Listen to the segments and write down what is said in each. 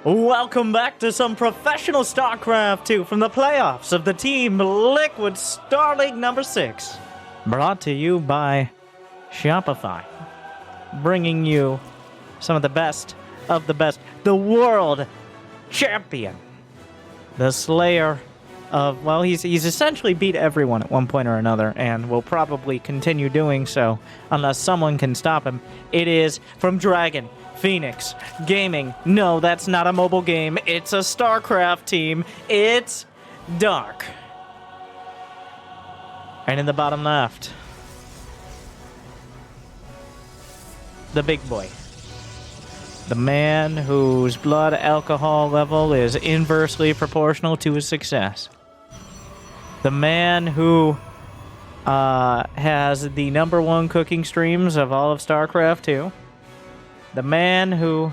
Welcome back to some professional StarCraft 2 from the playoffs of the Team Liquid Star League number 6. Brought to you by Shopify. Bringing you some of the best, the world champion. The slayer of, well, he's essentially beat everyone at one point or another, and will probably continue doing so unless someone can stop him. It is from Dragon Phoenix Gaming. No, that's not a mobile game. It's a StarCraft team. It's Dark. And in the bottom left, the big boy. The man whose blood alcohol level is inversely proportional to his success. The man who has the #1 cooking streams of all of StarCraft 2. The man who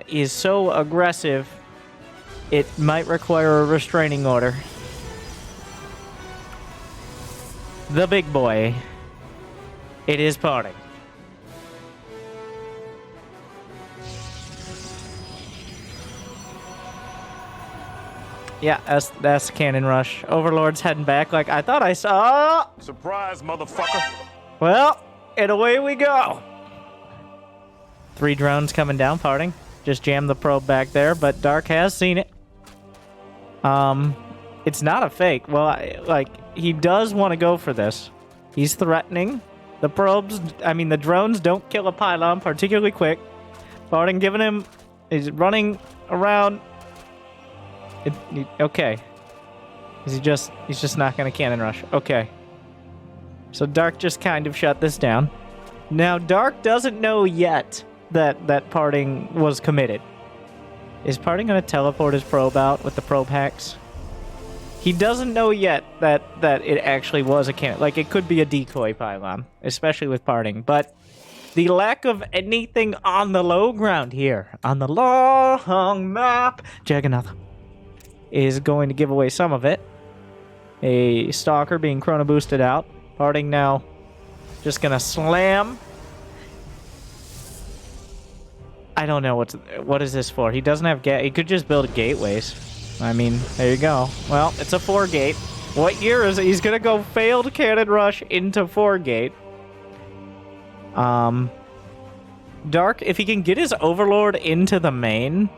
is so aggressive, it might require a restraining order. The big boy. It is Parting. Yeah, that's Cannon Rush. Overlord's heading back like I thought I saw. Surprise, motherfucker. Well, and away we go. 3 drones coming down, Parting. Just jam the probe back there, but Dark has seen it. It's not a fake. Well, he does want to go for this. He's threatening. The drones don't kill a pylon particularly quick. Parting giving him, he's running around. Okay. He's just not going to Cannon Rush. Okay. So Dark just kind of shut this down. Now, Dark doesn't know yet that Parting was committed. Is Parting going to teleport his probe out with the probe hacks? He doesn't know yet that it actually was a cannon. Like, it could be a decoy pylon, especially with Parting. But the lack of anything on the low ground here, on the long map, Jagannatha is going to give away some of it. A Stalker being chrono boosted out. Parting now just going to slam. I don't know what is this for. He doesn't have he could just build gateways. I mean, there you go. Well, it's a 4-gate. What year is it? He's gonna go failed Cannon Rush into 4-gate. Dark, if he can get his Overlord into the main.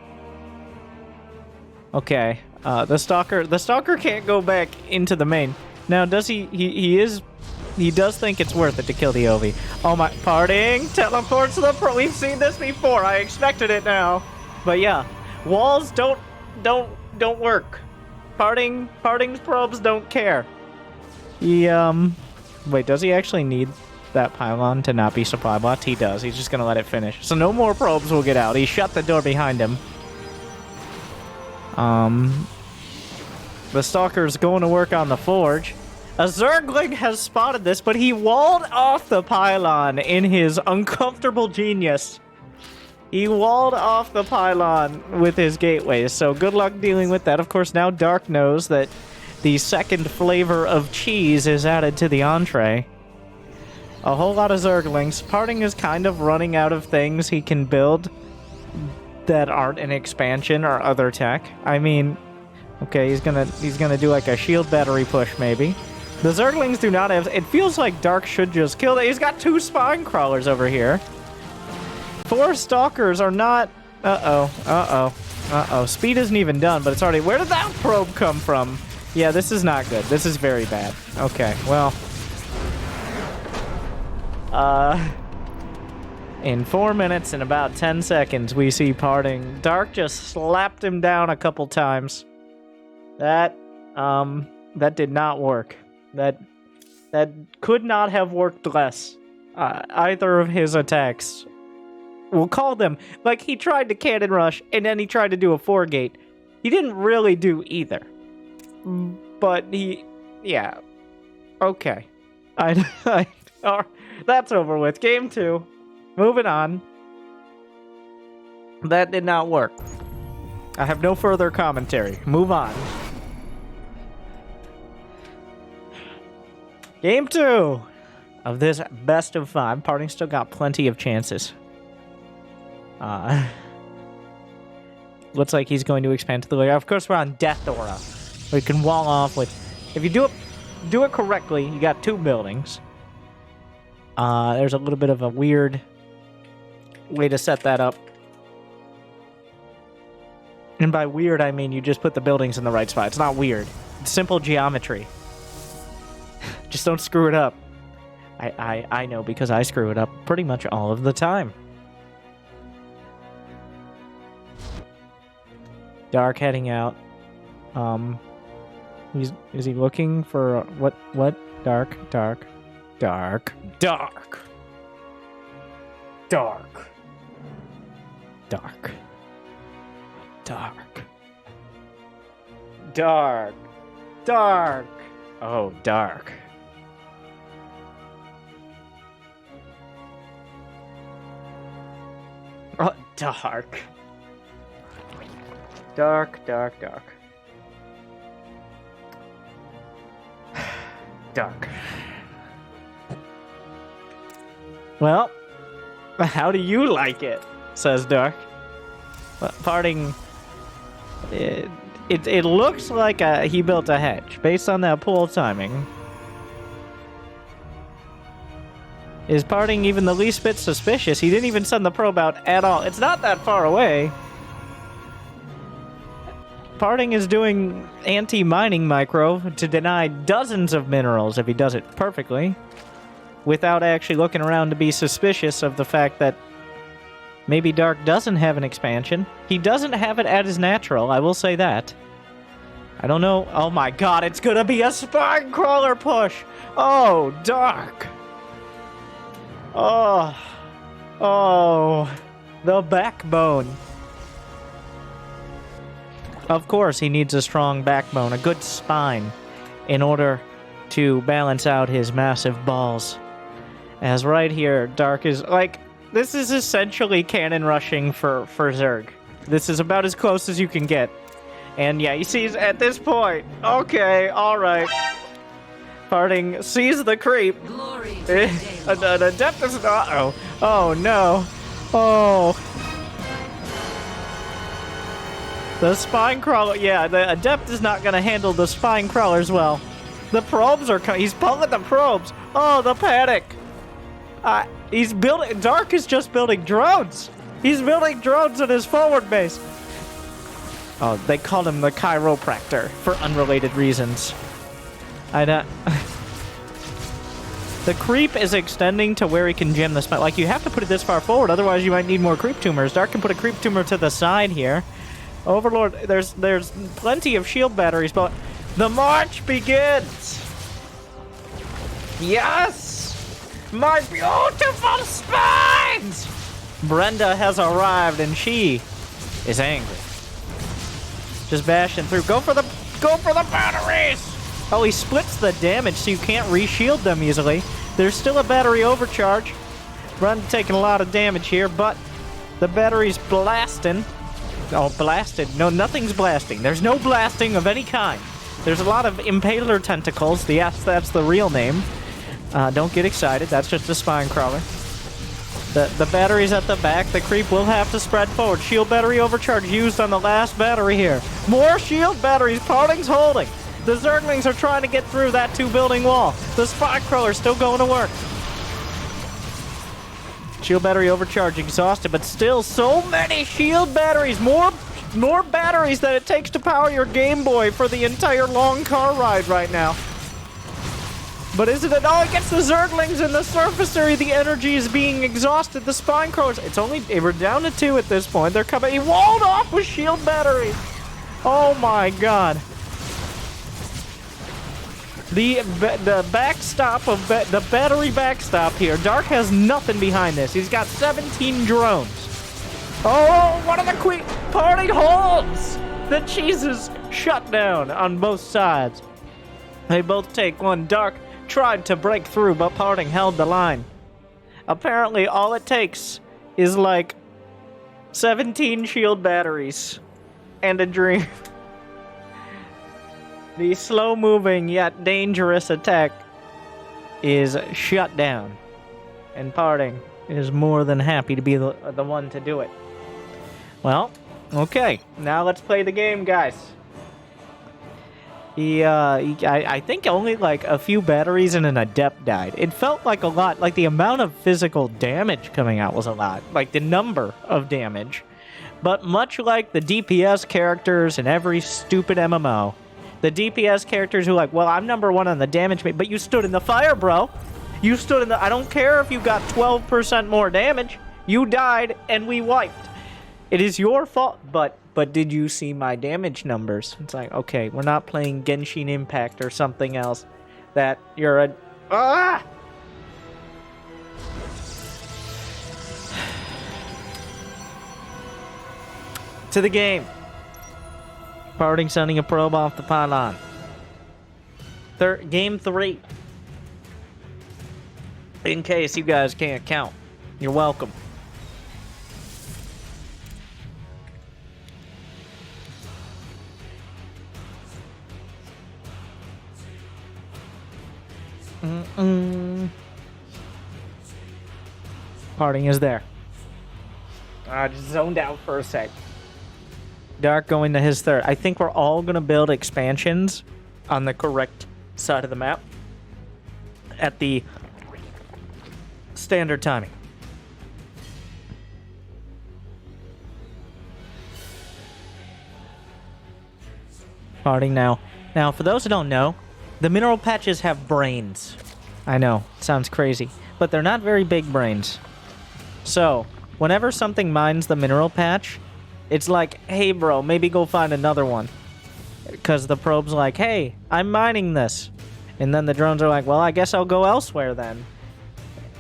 Okay. The Stalker can't go back into the main. Now, does he does think it's worth it to kill the Ovi. Oh my, Parting teleports to the pro. We've seen this before. I expected it now. But yeah, walls don't work. Parting's probes don't care. He, wait, does he actually need that pylon to not be supply blocked? He does. He's just gonna let it finish. So no more probes will get out. He shut the door behind him. The Stalker's going to work on the Forge. A Zergling has spotted this, but he walled off the pylon in his uncomfortable genius. He walled off the pylon with his gateways, so good luck dealing with that. Of course, now Dark knows that the second flavor of cheese is added to the entree. A whole lot of Zerglings. Parting is kind of running out of things he can build that aren't an expansion or other tech. I mean, okay, he's gonna do like a shield battery push, maybe. The Zerglings do not have... It feels like Dark should just kill them. He's got 2 spine crawlers over here. 4 Stalkers are not... Uh-oh. Speed isn't even done, but it's already... Where did that probe come from? Yeah, this is not good. This is very bad. Okay, well... In 4 minutes and about 10 seconds, we see Parting. Dark just slapped him down a couple times. That did not work. That could not have worked less. Either of his attacks. We'll call them. Like, he tried to Cannon Rush, and then he tried to do a 4-gate. He didn't really do either. But yeah. Okay. That's over with. Game 2. Moving on. That did not work. I have no further commentary. Move on. Game 2 of this best of 5. Parting still got plenty of chances. looks like he's going to expand to the layer. Of course, we're on Death Aura. We can wall off with... If you do it correctly, you got 2 buildings. There's a little bit of a weird way to set that up. And by weird, I mean you just put the buildings in the right spot. It's not weird. It's simple geometry. Just don't screw it up. I know because I screw it up pretty much all of the time. Dark heading out. Is he looking for what? Dark. Oh, dark. Oh, dark. Dark. Well, how do you like it? Says Dark. Parting. It looks like he built a hedge based on that pool timing. Is Parting even the least bit suspicious? He didn't even send the probe out at all. It's not that far away. Parting is doing anti-mining micro to deny dozens of minerals if he does it perfectly, without actually looking around to be suspicious of the fact that maybe Dark doesn't have an expansion. He doesn't have it at his natural, I will say that. I don't know. Oh my god, it's gonna be a spine crawler push! Oh, Dark! Oh, the backbone. Of course, he needs a strong backbone, a good spine, in order to balance out his massive balls. As right here, Dark is like, this is essentially cannon rushing for Zerg. This is about as close as you can get. And yeah, he sees at this point, okay, alright. Parting sees the creep. An adept is not. Oh no. Oh. The spine crawler. Yeah, the adept is not gonna handle the spine crawlers well. The probes are. He's pulling the probes. Oh, the panic. He's building. Dark is just building drones. He's building drones in his forward base. Oh, they called him the chiropractor for unrelated reasons. The creep is extending to where he can jam the spine. Like, you have to put it this far forward, otherwise you might need more creep tumors. Dark can put a creep tumor to the side here. Overlord, there's plenty of shield batteries, but the march begins! Yes! My beautiful spines! Brenda has arrived, and she is angry. Just bashing through. Go for the batteries! Oh, he splits the damage, so you can't re-shield them easily. There's still a battery overcharge. Brenda taking a lot of damage here, but the battery's blasting. Oh, blasted. No, nothing's blasting. There's no blasting of any kind. There's a lot of impaler tentacles. Yes, that's the real name. Don't get excited. That's just a spine crawler. The battery's at the back. The creep will have to spread forward. Shield battery overcharge used on the last battery here. More shield batteries. Parting's holding. The Zerglings are trying to get through that 2-building wall. The spine crawler's still going to work. Shield battery overcharge exhausted, but still so many shield batteries. More batteries than it takes to power your Game Boy for the entire long car ride right now. But isn't it? Oh, it gets the Zerglings in the surface area. The energy is being exhausted. The spine crawlers. We're down to 2 at this point. They're coming. He walled off with shield batteries. Oh my god. The backstop of the battery backstop here. Dark has nothing behind this. He's got 17 drones. Oh, one of the Parting holds. The cheeses shut down on both sides. They both take one. Dark tried to break through, but Parting held the line. Apparently, all it takes is like 17 shield batteries and a dream. The slow-moving yet dangerous attack is shut down, and Parting is more than happy to be the one to do it. Well, Okay, now let's play the game, guys. I think only like a few batteries and an adept died. It felt like a lot. Like the amount of physical damage coming out was a lot. Like the number of damage. But much like the DPS characters in every stupid MMO, the DPS characters who are like, well, I'm number one on the damage, but you stood in the fire, bro. You stood in the... I don't care if you got 12% more damage. You died, and we wiped. It is your fault, but did you see my damage numbers? It's like, okay, we're not playing Genshin Impact or something else that you're a... Ah! To the game. Parting sending a probe off the pylon. Game 3. In case you guys can't count. You're welcome. Parting is there. I just zoned out for a sec. Dark going to his third. I think we're all going to build expansions on the correct side of the map at the standard timing. Parting now. Now, for those who don't know, the mineral patches have brains. I know, sounds crazy, but they're not very big brains. So, whenever something mines the mineral patch, it's like, hey bro, maybe go find another one. Because the probe's like, hey, I'm mining this. And then the drones are like, well, I guess I'll go elsewhere then.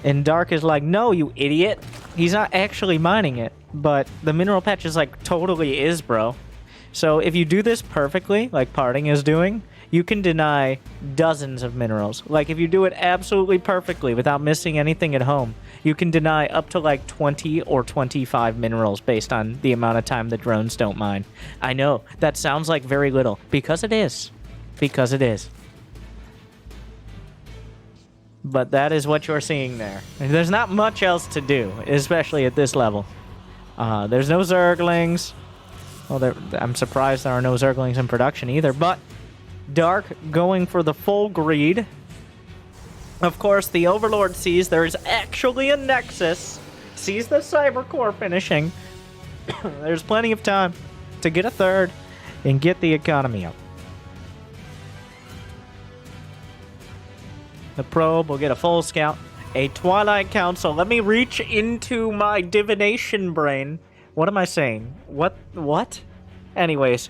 And Dark is like, no, you idiot. He's not actually mining it. But the mineral patch is like, totally is, bro. So if you do this perfectly, like Parting is doing, you can deny dozens of minerals. Like, if you do it absolutely perfectly without missing anything at home, you can deny up to like 20 or 25 minerals based on the amount of time the drones don't mine. I know, that sounds like very little, because it is. Because it is. But that is what you're seeing there. There's not much else to do, especially at this level. There's no Zerglings. Well, I'm surprised there are no Zerglings in production either, but Dark going for the full greed. Of course, the Overlord sees there's actually a Nexus, sees the Cyber Core finishing. There's plenty of time to get a third and get the economy up. The probe will get a full scout, a Twilight Council. Let me reach into my divination brain. What am I saying? What? Anyways,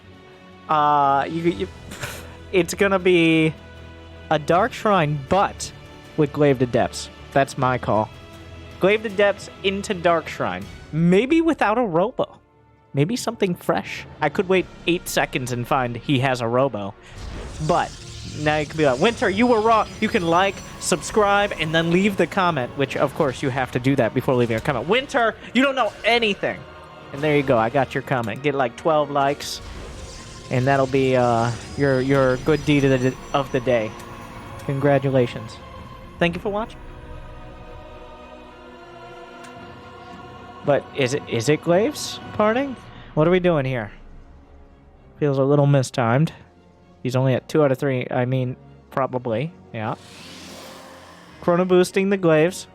it's gonna be a Dark Shrine, but with Glaive Depths. That's my call. Glaive Depths into Dark Shrine. Maybe without a Robo. Maybe something fresh. I could wait 8 seconds and find he has a Robo. But now you can be like, Winter, you were wrong. You can like, subscribe, and then leave the comment, which of course you have to do that before leaving a comment. Winter, you don't know anything. And there you go. I got your comment. Get like 12 likes. And that'll be your good deed of the day. Congratulations. Thank you for watching. But is it Glaive's Parting? What are we doing here? Feels a little mistimed. He's only at 2 out of 3. I mean, probably. Yeah. Chrono boosting the Glaives.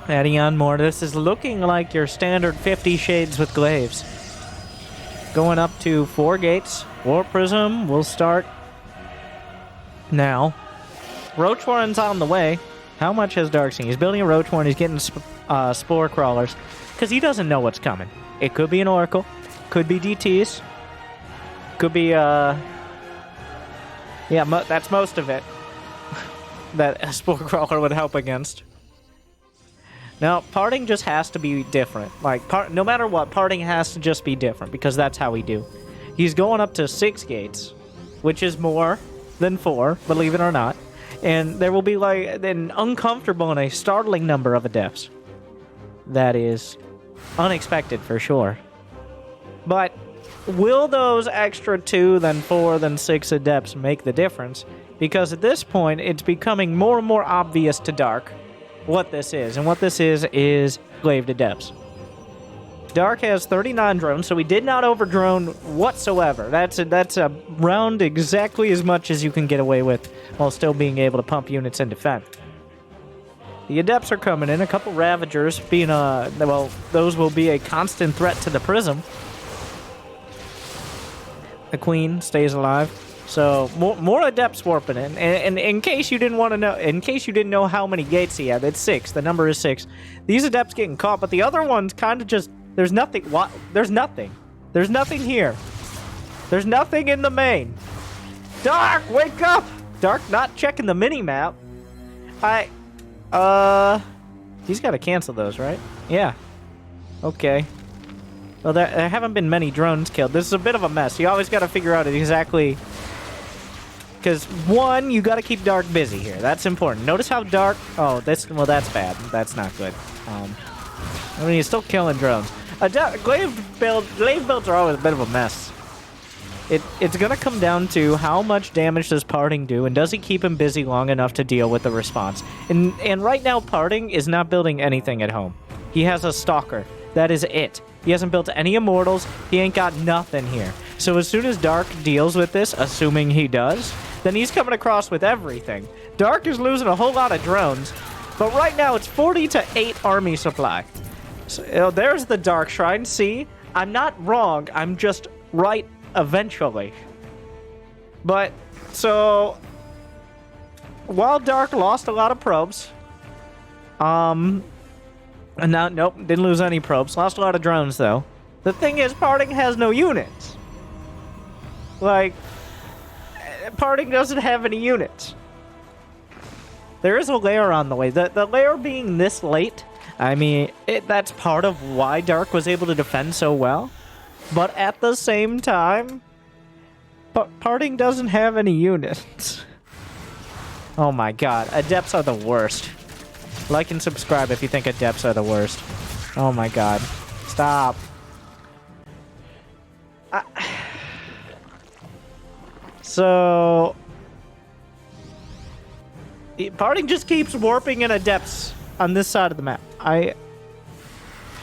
Adding on more. This is looking like your standard 50 Shades with Glaives. Going up to 4 gates. Warp Prism will start now. Roach Warren's on the way. How much has Dark seen? He's building a Roach Warren. He's getting Spore Crawlers. Because he doesn't know what's coming. It could be an Oracle. Could be DTs. Could be, yeah, that's most of it. That a Spore Crawler would help against. Now, Parting just has to be different. Like, no matter what, Parting has to just be different, because that's how we do. He's going up to 6 gates, which is more than 4, believe it or not. And there will be, like, an uncomfortable and a startling number of Adepts. That is unexpected, for sure. But will those extra 2, then 4, then 6 Adepts make the difference? Because at this point, it's becoming more and more obvious to Dark what this is. And what this is Glaive Adepts. Dark has 39 drones, so we did not over-drone whatsoever. That's around exactly as much as you can get away with while still being able to pump units and defend. The Adepts are coming in. A couple Ravagers being well, those will be a constant threat to the Prism. The Queen stays alive. So more Adepts warping in. And in case you didn't want to know, in case you didn't know how many gates he had, it's 6. The number is 6. These Adepts getting caught, but the other ones kind of just, there's nothing. What? There's nothing. There's nothing here. There's nothing in the main. Dark, wake up! Dark not checking the mini map. He's got to cancel those, right? Yeah. Okay. Well, there haven't been many drones killed. This is a bit of a mess. You always got to figure out exactly... Because, one, you got to keep Dark busy here. That's important. Notice how Dark... Oh, well, that's bad. That's not good. I mean, he's still killing drones. Glaive builds are always a bit of a mess. It's going to come down to how much damage does Parting do, and does he keep him busy long enough to deal with the response. And right now, Parting is not building anything at home. He has a Stalker. That is it. He hasn't built any Immortals. He ain't got nothing here. So as soon as Dark deals with this, assuming he does, then he's coming across with everything. Dark is losing a whole lot of drones, but right now it's 40 to 8 army supply. So there's the Dark Shrine. See, I'm not wrong. I'm just right eventually. But, so, while Dark lost a lot of probes, and now, nope, didn't lose any probes. Lost a lot of drones, though. The thing is, Parting has no units. Like, Parting doesn't have any units. There is a lair on the way. The lair being this late, I mean, that's part of why Dark was able to defend so well. But at the same time, Parting doesn't have any units. Oh my god, Adepts are the worst. Like and subscribe if you think Adepts are the worst. Oh my god. Stop. So... Parting just keeps warping in Adepts on this side of the map.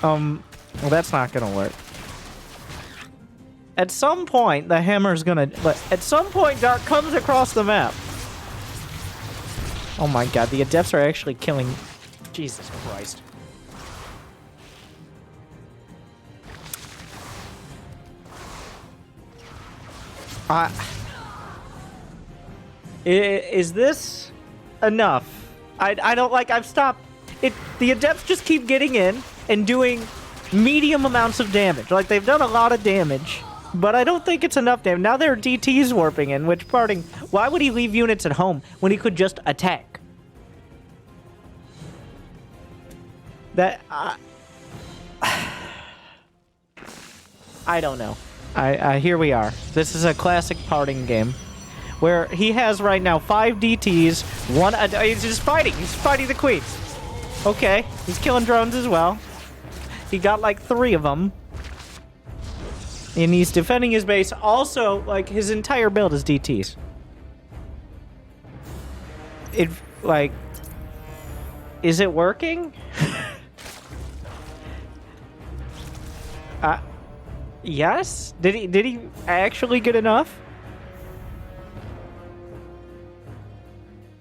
Well, that's not gonna work. At some point, the hammer's gonna... At some point, Dark comes across the map. Oh my god, the Adepts are actually killing... Jesus Christ. Is this enough? I don't like... I've stopped... The Adepts just keep getting in and doing medium amounts of damage. Like, they've done a lot of damage, but I don't think it's enough damage. Now there are DTs warping in, which Parting... Why would he leave units at home when he could just attack? That... I don't know. Here we are. This is a classic Parting game, where he has right now 5 DTs, he's just fighting. He's fighting the queens. Okay, he's killing drones as well. He got like 3 of them. And he's defending his base. Also, like, his entire build is DTs. Is it working? Yes? Did he actually get enough?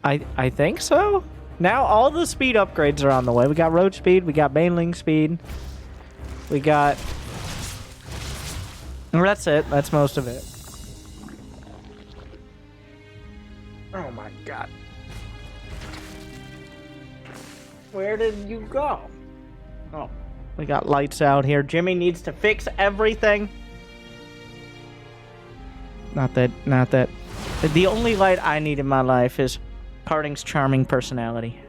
I think so. Now all the speed upgrades are on the way. We got road speed, we got baneling speed. We got... That's it. That's most of it. Oh my god. Where did you go? Oh. We got lights out here. Jimmy needs to fix everything. Not that. The only light I need in my life is Parting's charming personality.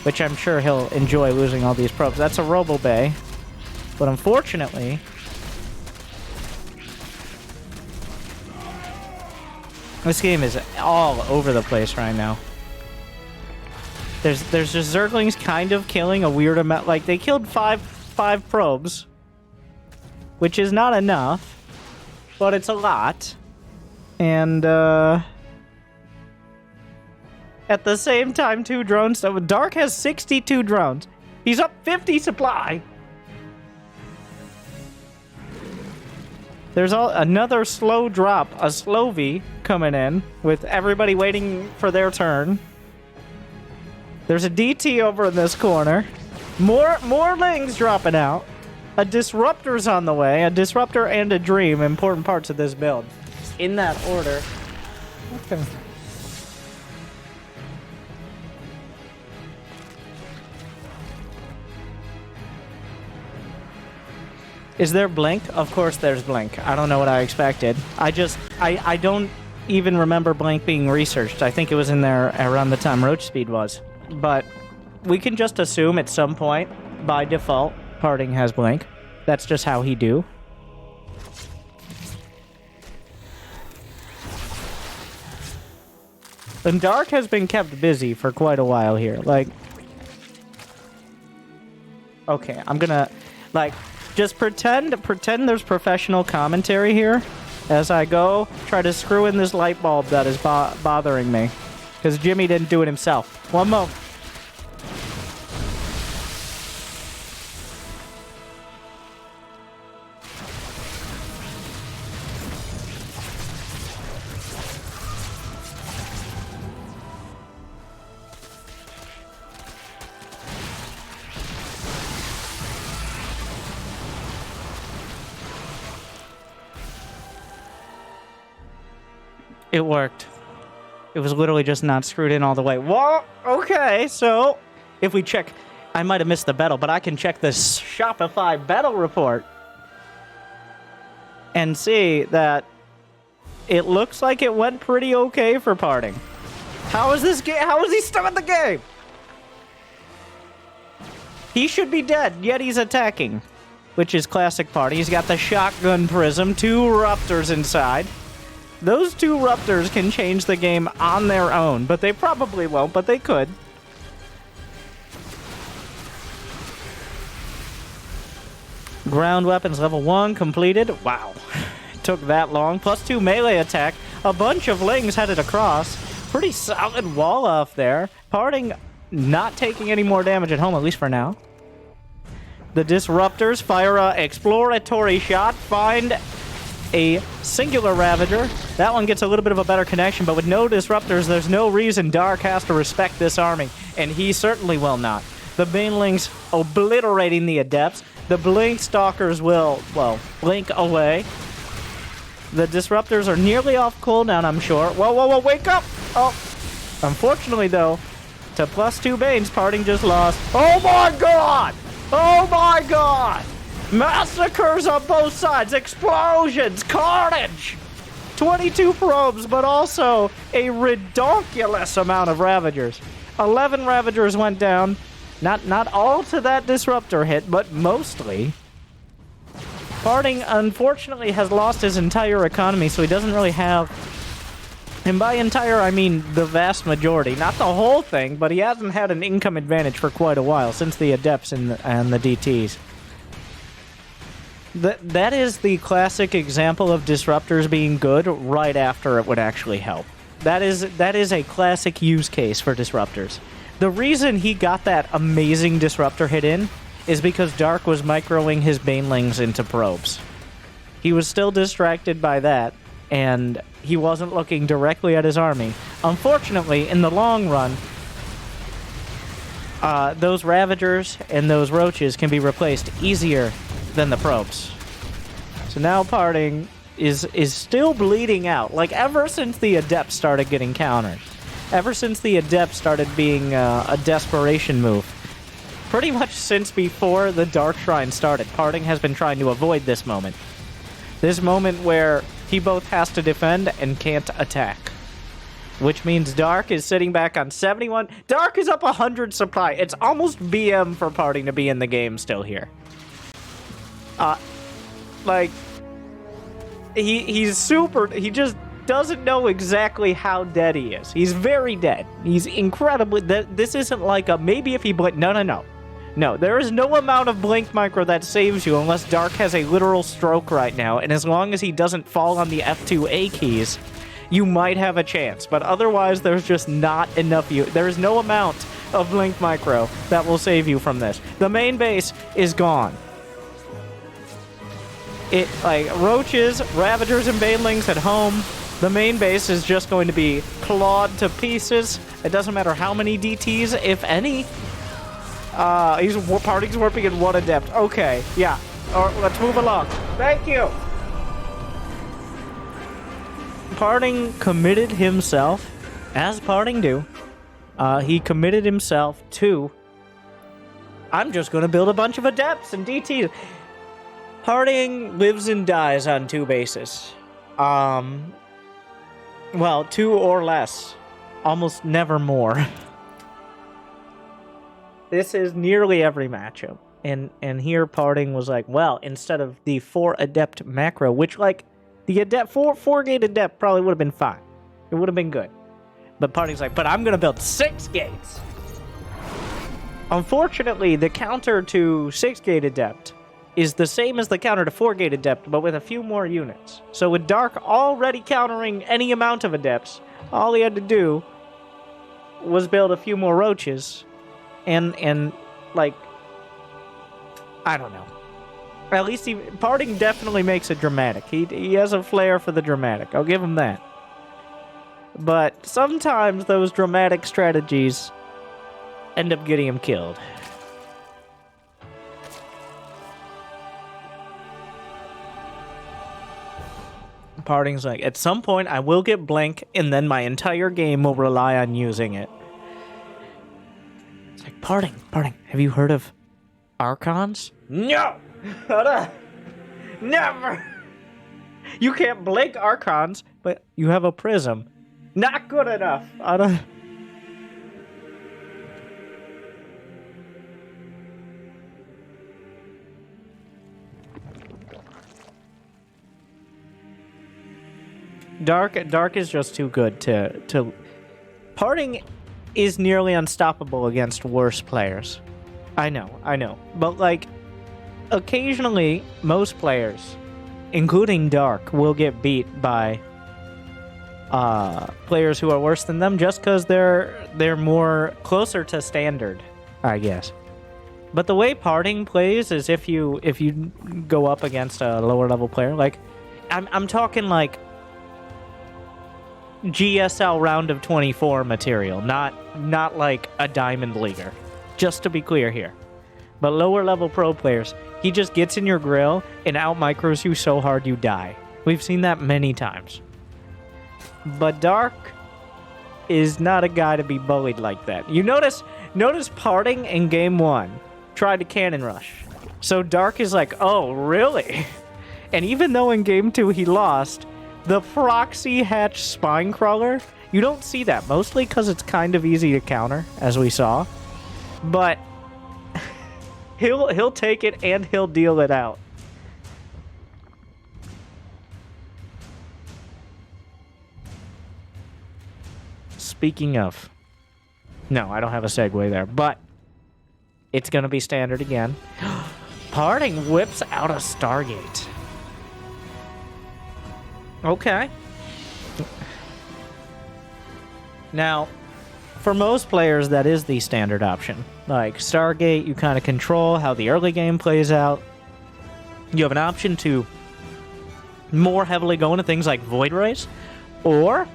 Which I'm sure he'll enjoy losing all these probes. That's a Robo Bay. But unfortunately... This game is all over the place right now. There's just Zerglings kind of killing a weird amount. Like, they killed five probes, which is not enough, but it's a lot. And At the same time, 2 drones. So Dark has 62 drones. He's up 50 supply. There's another slow drop, a slow V coming in with everybody waiting for their turn. There's a DT over in this corner. More Lings dropping out. A Disruptor's on the way. A Disruptor and a Dream, important parts of this build. In that order. Okay. Is there Blink? Of course there's Blink. I don't know what I expected. I don't even remember Blink being researched. I think it was in there around the time Roach Speed was. But we can just assume at some point, by default, Parting has Blink. That's just how he do. And Dark has been kept busy for quite a while here. Like... Okay, I'm gonna... Like... Just pretend there's professional commentary here as I go try to screw in this light bulb that is bothering me. Because Jimmy didn't do it himself. One moment. It worked. It was literally just not screwed in all the way. Well, okay, so if we check... I might have missed the battle, but I can check this Shopify battle report and see that it looks like it went pretty okay for Parting. How is this game? How is he still in the game? He should be dead, yet he's attacking, which is classic Party. He's got the shotgun prism, 2 Ruptors inside. Those 2 Ruptors can change the game on their own, but they probably won't, but they could. Ground weapons level 1 completed. Wow. It took that long. +2 melee attack. A bunch of Lings headed across. Pretty solid wall off there. Parting not taking any more damage at home, at least for now. The Disruptors fire a exploratory shot. Find a singular Ravager. That one gets a little bit of a better connection, but with no Disruptors, there's no reason Dark has to respect this army, and he certainly will not. The Banelings obliterating the Adepts. The Blink Stalkers will, well, blink away. The Disruptors are nearly off cooldown, I'm sure. Whoa, wake up! Oh, unfortunately, though, to +2 Banes, Parting just lost. Oh my god! Oh my god! Massacres on both sides, explosions, carnage! 22 probes, but also a redonkulous amount of Ravagers. 11 Ravagers went down. Not all to that Disruptor hit, but mostly. Parting, unfortunately, has lost his entire economy, so he doesn't really have... And by entire, I mean the vast majority. Not the whole thing, but he hasn't had an income advantage for quite a while, since the Adepts and the DTs. That is the classic example of Disruptors being good right after it would actually help. That is a classic use case for Disruptors. The reason he got that amazing Disruptor hit in is because Dark was microing his Banelings into probes. He was still distracted by that, and he wasn't looking directly at his army. Unfortunately, in the long run, those Ravagers and those Roaches can be replaced easier than the probes. So now Parting is still bleeding out. Like, ever since the Adept started getting countered. Ever since the Adept started being a desperation move. Pretty much since before the Dark Shrine started, Parting has been trying to avoid this moment. This moment where he both has to defend and can't attack. Which means Dark is sitting back on 71. Dark is up 100 supply. It's almost BM for Parting to be in the game still here. Like, he's super... He just doesn't know exactly how dead he is. He's very dead. He's incredibly... This isn't like a... Maybe if he blink... No. No, there is no amount of blink micro that saves you unless Dark has a literal stroke right now, and as long as he doesn't fall on the F2A keys, you might have a chance. But otherwise, there's just not enough there is no amount of Blink Micro that will save you from this. The main base is gone. Roaches, Ravagers, and Banelings at home. The main base is just going to be clawed to pieces. It doesn't matter how many DTs, if any. Party's warping in 1 Adept. Okay, yeah. Let's move along. Thank you. Parting committed himself, as Parting do. He committed himself to, I'm just going to build a bunch of Adepts and DTs. Parting lives and dies on 2 bases. Well, 2 or less. Almost never more. This is nearly every matchup. And here Parting was like, well, instead of the 4 Adept macro, which, like, the Adept, 4-gate Adept probably would have been fine. It would have been good. But Parting's like, but I'm going to build 6 gates. Unfortunately, the counter to 6-gate Adept is the same as the counter to 4-gate Adept, but with a few more units. So with Dark already countering any amount of Adepts, all he had to do was build a few more Roaches, and like, I don't know. At least Parting definitely makes it dramatic. He has a flair for the dramatic. I'll give him that. But sometimes those dramatic strategies end up getting him killed. Parting's like, at some point I will get Blink, and then my entire game will rely on using it. It's like, Parting, have you heard of Archons? No! Never! You can't Blink Archons, but you have a Prism. Not good enough. I don't... Dark is just too good to... Parting is nearly unstoppable against worse players. I know. But, like, occasionally, most players, including Dark, will get beat by players who are worse than them just because they're more closer to standard, I guess. But the way Parting plays is if you go up against a lower level player, like, I'm talking like GSL round of 24 material, not like a Diamond Leaguer. Just to be clear here. But lower level pro players, he just gets in your grill and out micros you so hard you die. We've seen that many times. But Dark is not a guy to be bullied like that. You notice Parting in game 1 tried to cannon rush. So Dark is like, oh, really? And even though in game 2 he lost, the Proxy Hatch Spine Crawler, you don't see that, mostly because it's kind of easy to counter, as we saw. But he'll take it and he'll deal it out. Speaking of... No, I don't have a segue there, but it's going to be standard again. Parting whips out a Stargate. Okay. Now, for most players, that is the standard option. Like, Stargate, you kind of control how the early game plays out. You have an option to more heavily go into things like Void Rays, or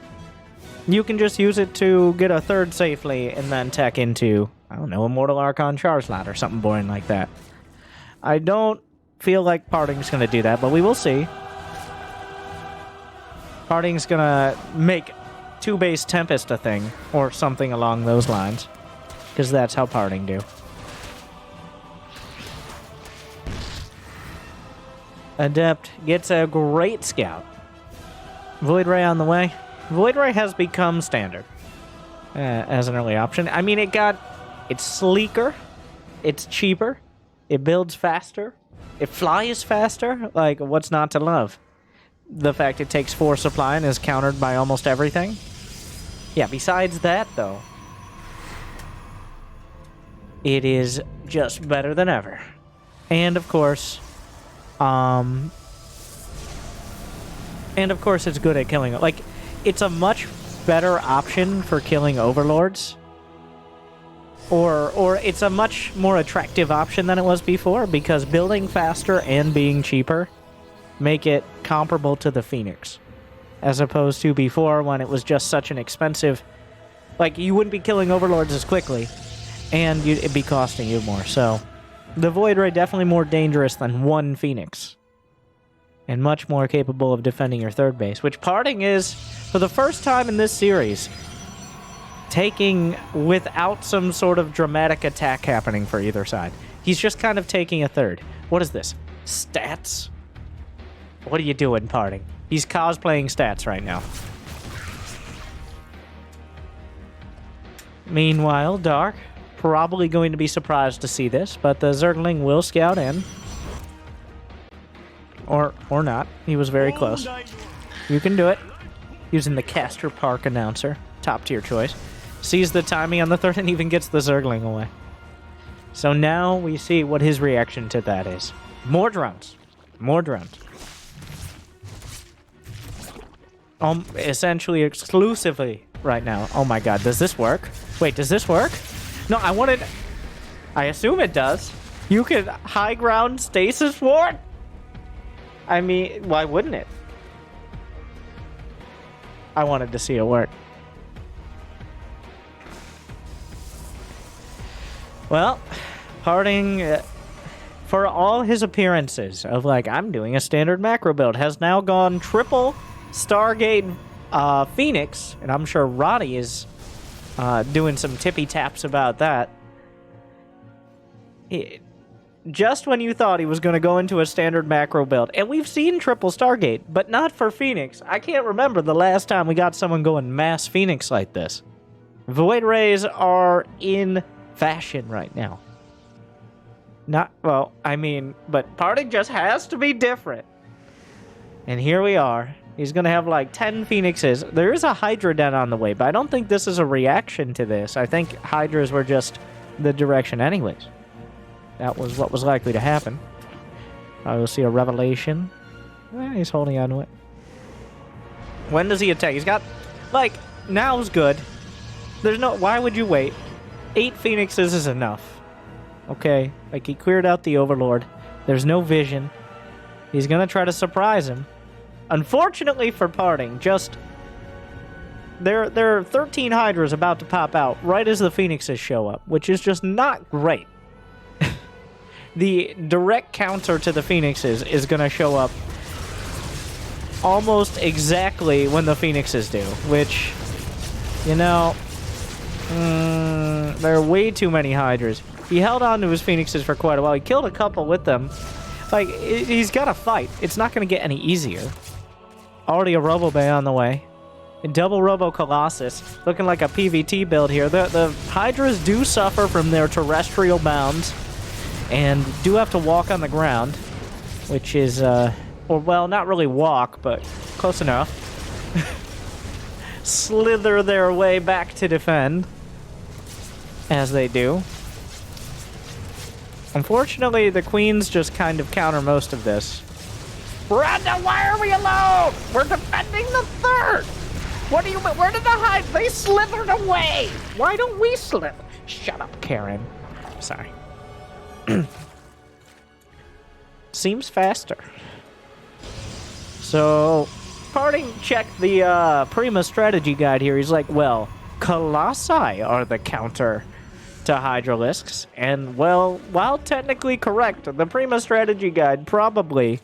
you can just use it to get a third safely and then tech into, I don't know, Immortal Archon Charge Slot or something boring like that. I don't feel like Parting's going to do that, but we will see. Parting's going to make 2-base Tempest a thing, or something along those lines, because that's how Parting do. Adept gets a great scout. Void Ray on the way. Void Ray has become standard as an early option. I mean, it's sleeker, it's cheaper, it builds faster, it flies faster. Like, what's not to love? The fact it takes 4 supply and is countered by almost everything. Yeah, besides that, though, it is just better than ever. And of course, it's good at killing. Like, it's a much better option for killing overlords. Or it's a much more attractive option than it was before, because building faster and being cheaper make it comparable to the Phoenix. As opposed to before, when it was just such an expensive... Like, you wouldn't be killing overlords as quickly, and it'd be costing you more. So, the Void Ray definitely more dangerous than one Phoenix. And much more capable of defending your third base, which Parting is, for the first time in this series, taking without some sort of dramatic attack happening for either side. He's just kind of taking a third. What is this? Stats? What are you doing, Parting? He's cosplaying stats right now. Meanwhile, Dark, probably going to be surprised to see this, but the Zergling will scout in. Or not. He was very close. You can do it. Using the Castor Park announcer. Top tier choice. Sees the timing on the third and even gets the Zergling away. So now we see what his reaction to that is. More drones. More drones. Essentially exclusively right now. Oh my god, does this work? Wait, does this work? No, I assume it does. You could high ground stasis ward? I mean, why wouldn't it? I wanted to see it work. Well, Parting, for all his appearances of like, I'm doing a standard macro build, has now gone triple Stargate Phoenix, and I'm sure Roddy is doing some tippy taps about that. Just when you thought he was going to go into a standard macro build, and we've seen triple Stargate, but not for Phoenix. I can't remember the last time we got someone going mass Phoenix like this. Void Rays are in fashion right now. But Parting just has to be different. And here we are. He's going to have like 10 Phoenixes. There is a Hydra Den on the way, but I don't think this is a reaction to this. I think Hydras were just the direction anyways. That was what was likely to happen. I will see a Revelation. He's holding on to it. When does he attack? He's got, like, now's good. There's no, why would you wait? 8 Phoenixes is enough. Okay? Like, he cleared out the Overlord. There's no vision. He's gonna try to surprise him. Unfortunately for Parting, just... There are 13 Hydras about to pop out right as the Phoenixes show up, which is just not great. The direct counter to the Phoenixes is gonna show up almost exactly when the Phoenixes do, which, you know... there are way too many Hydras. He held on to his Phoenixes for quite a while. He killed a couple with them. Like, he's got to fight. It's not going to get any easier. Already a Robobay on the way. A double Robo Colossus. Looking like a PvT build here. The Hydras do suffer from their terrestrial bounds. And do have to walk on the ground. Which is, well, not really walk, but close enough. Slither their way back to defend. As they do. Unfortunately, the queens just kind of counter most of this. Brenda, why are we alone? We're defending the third! What do you mean? Where did the Hydra? They slithered away! Why don't we slither? Shut up, Karen. Sorry. Seems faster. So, Parting checked the Prima strategy guide here. He's like, well, Colossi are the counter to Hydralisks, and, well, while technically correct, the Prima strategy guide probably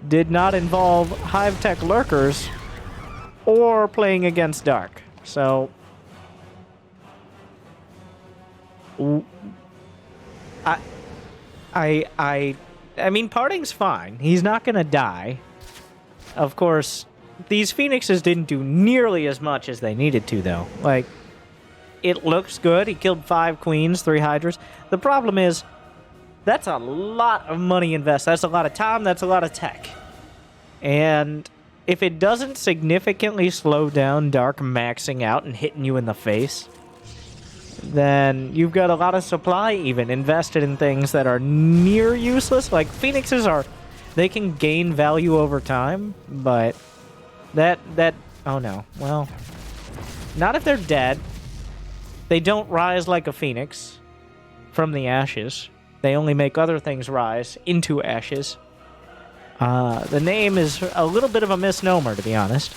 did not involve Hive Tech Lurkers or playing against Dark. So, I mean, Parting's fine. He's not gonna die. Of course, these Phoenixes didn't do nearly as much as they needed to, though. Like, it looks good. He killed 5 queens, 3 Hydras. The problem is, that's a lot of money invested. That's a lot of time. That's a lot of tech. And if it doesn't significantly slow down Dark maxing out and hitting you in the face, then you've got a lot of supply even invested in things that are near useless. Like, Phoenixes are... They can gain value over time, but that Oh no. Well, not if they're dead. They don't rise like a phoenix from the ashes. They only make other things rise into ashes. The name is a little bit of a misnomer, to be honest.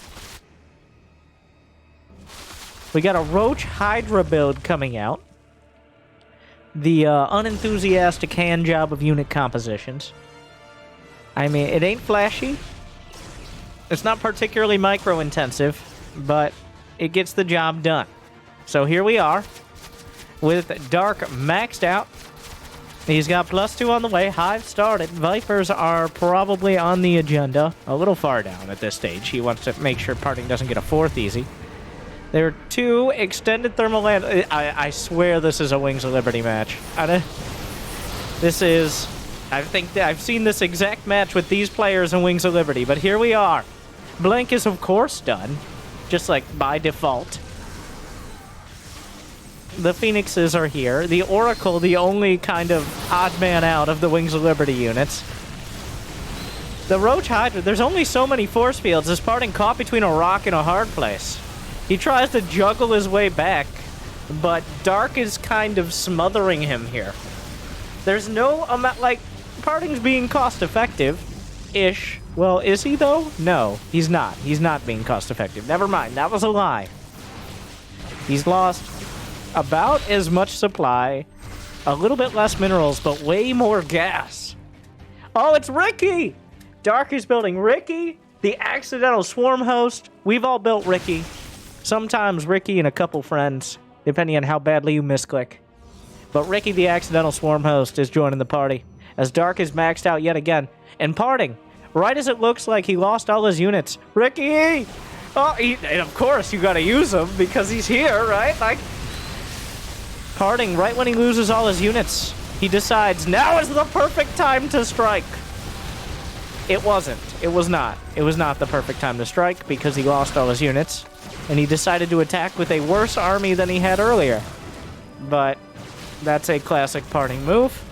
We got a Roach Hydra build coming out. The unenthusiastic hand job of unit compositions. I mean, it ain't flashy. It's not particularly micro-intensive, but it gets the job done. So here we are, with Dark maxed out. He's got +2 on the way. Hive started. Vipers are probably on the agenda. A little far down at this stage. He wants to make sure Parting doesn't get a 4th easy. There are 2 extended thermal land. I swear this is a Wings of Liberty match. This is... I think that I've seen this exact match with these players in Wings of Liberty, but here we are. Blink is, of course, done. Just like by default. The Phoenixes are here. The Oracle, the only kind of odd man out of the Wings of Liberty units. The Roach Hydra, there's only so many force fields. This Parting caught between a rock and a hard place. He tries to juggle his way back, but Dark is kind of smothering him here. There's no amount, like, Parting's being cost-effective-ish. Well, is he, though? No, he's not. He's not being cost-effective. Never mind, that was a lie. He's lost about as much supply, a little bit less minerals, but way more gas. Oh, it's Ricky! Dark is building Ricky, the accidental swarm host. We've all built Ricky. Sometimes Ricky and a couple friends, depending on how badly you misclick. But Ricky, the accidental swarm host, is joining the party, as Dark is maxed out yet again. And Parting, right as it looks like he lost all his units. Ricky! Oh, and of course you gotta use him, because he's here, right? Like, Parting, right when he loses all his units, he decides, now is the perfect time to strike. It wasn't. It was not. It was not the perfect time to strike, because he lost all his units. And he decided to attack with a worse army than he had earlier. But that's a classic Parting move.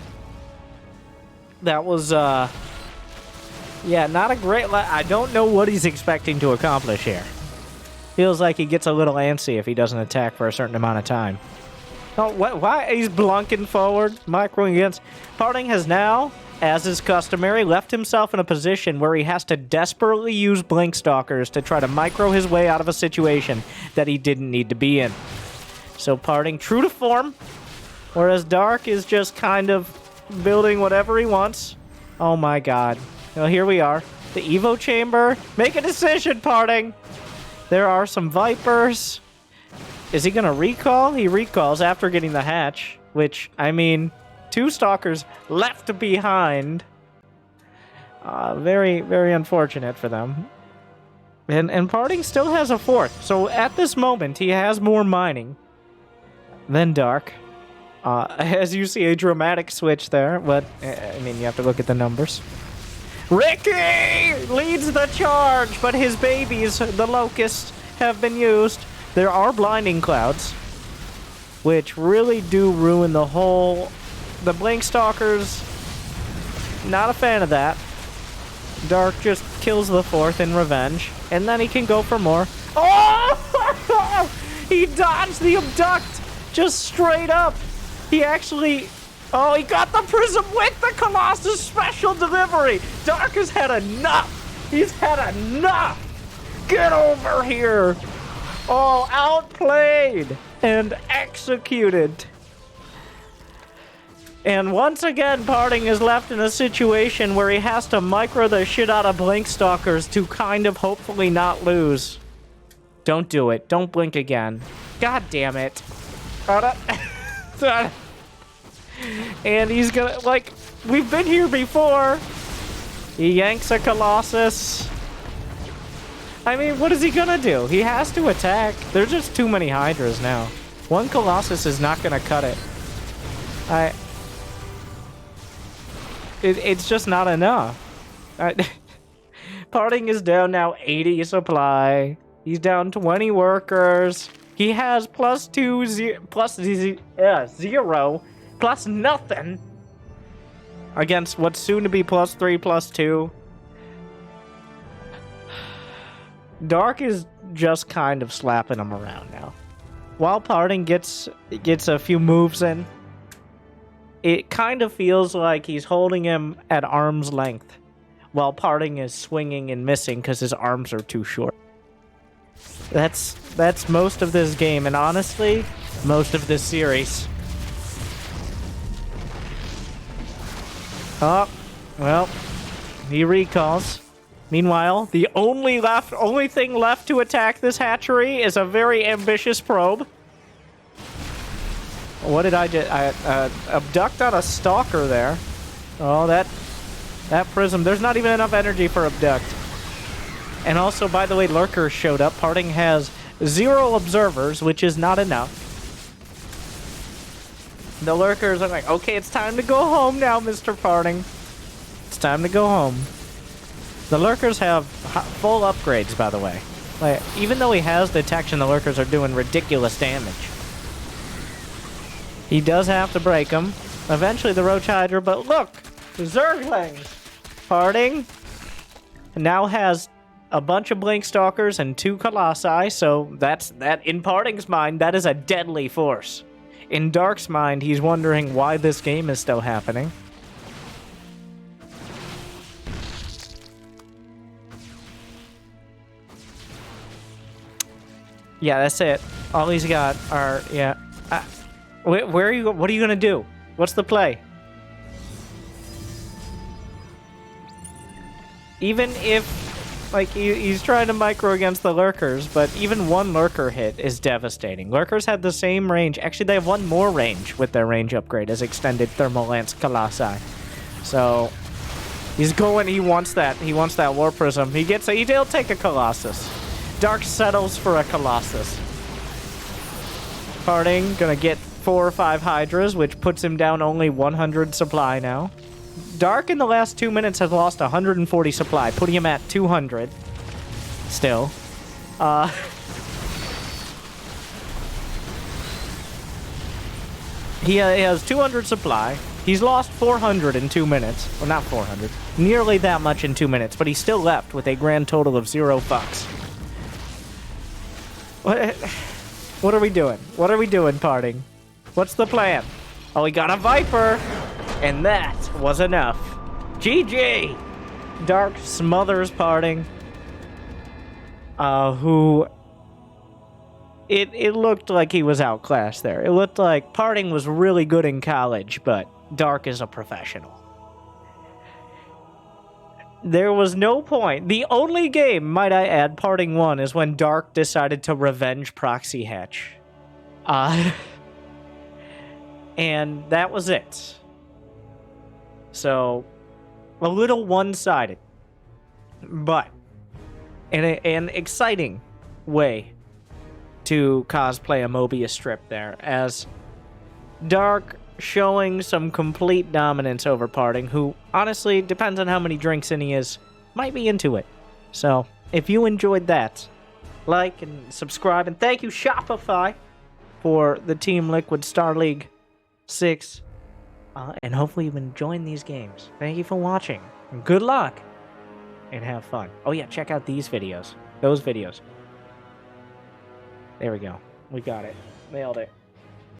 That was, yeah, not a great... I don't know what he's expecting to accomplish here. Feels like he gets a little antsy if he doesn't attack for a certain amount of time. Oh, why? He's blunking forward, microing against... Parting has now, as is customary, left himself in a position where he has to desperately use Blink Stalkers to try to micro his way out of a situation that he didn't need to be in. So Parting, true to form, whereas Dark is just kind of building whatever he wants. Oh my god. Well, here we are. The Evo Chamber. Make a decision, Parting! There are some Vipers. Is he gonna recall? He recalls after getting the hatch, which, I mean... 2 Stalkers left behind. Very, very unfortunate for them. And Parting still has a 4th. So at this moment, he has more mining than Dark. As you see, a dramatic switch there. But, I mean, you have to look at the numbers. Ricky leads the charge, but his babies, the Locusts, have been used. There are Blinding Clouds, which really do ruin the whole... The Blink Stalkers, not a fan of that. Dark just kills the 4th in revenge, and then he can go for more. Oh! He dodged the Abduct, just straight up. He actually... Oh, he got the Prism with the Colossus special delivery. Dark has had enough. He's had enough. Get over here. Oh, outplayed and executed. And once again, Parting is left in a situation where he has to micro the shit out of Blink Stalkers to kind of hopefully not lose. Don't do it. Don't blink again. God damn it. And he's gonna, like, we've been here before. He yanks a Colossus. I mean, what is he gonna do? He has to attack. There's just too many Hydras now. 1 Colossus is not gonna cut it. It's just not enough. Parting is down now 80 supply. He's down 20 workers. He has +0, plus nothing against what's soon to be +3, +2. Dark is just kind of slapping him around now. While Parting gets a few moves in, it kind of feels like he's holding him at arm's length, while Parting is swinging and missing because his arms are too short. That's most of this game, and honestly, most of this series. Oh, well, he recalls. Meanwhile, the only thing left to attack this hatchery is a very ambitious probe. What did I just... I abduct on a stalker there. Oh, that prism. There's not even enough energy for abduct. And also, by the way, lurkers showed up. Parting has 0 observers, which is not enough. The lurkers are like, okay, it's time to go home now, Mr. Parting. It's time to go home. The lurkers have full upgrades, by the way. Like, even though he has detection, the lurkers are doing ridiculous damage. He does have to break them. Eventually the Roach Hydra, but look! Zerglings! Parting now has a bunch of Blink Stalkers and 2 Colossi, so that in Parting's mind, that is a deadly force. In Dark's mind, he's wondering why this game is still happening. Yeah, that's it. All he's got are, yeah. Where are you? What are you gonna do? What's the play? Even if, like, he's trying to micro against the lurkers, but even one lurker hit is devastating. Lurkers had the same range. Actually, they have 1 more range with their range upgrade as extended Thermal Lance Colossi. So he's going. He wants that. He wants that War Prism. He'll take a Colossus. Dark settles for a Colossus. Parting gonna get 4 or 5 Hydras, which puts him down only 100 supply now. Dark in the last 2 minutes has lost 140 supply, putting him at 200. Still. He has 200 supply. He's lost 400 in 2 minutes. Well, not 400. Nearly that much in 2 minutes, but he's still left with a grand total of 0 fucks. What are we doing? What are we doing, Parting? What's the plan? Oh, we got a Viper! And that was enough. GG! Dark smothers Parting. Who... It looked like he was outclassed there. It looked like Parting was really good in college, but Dark is a professional. There was no point. The only game, might I add, Parting won is when Dark decided to revenge Proxy Hatch. And that was it. So, a little one-sided. But, in an exciting way to cosplay a Mobius strip there, as Dark showing some complete dominance over Parting, who, honestly, depends on how many drinks in he is, might be into it. So, if you enjoyed that, like and subscribe, and thank you, Shopify, for the Team Liquid Star League 6, and hopefully you've been enjoying these games. Thank you for watching, and good luck, and have fun. Oh yeah, check out these videos. Those videos. There we go. We got it. Nailed it.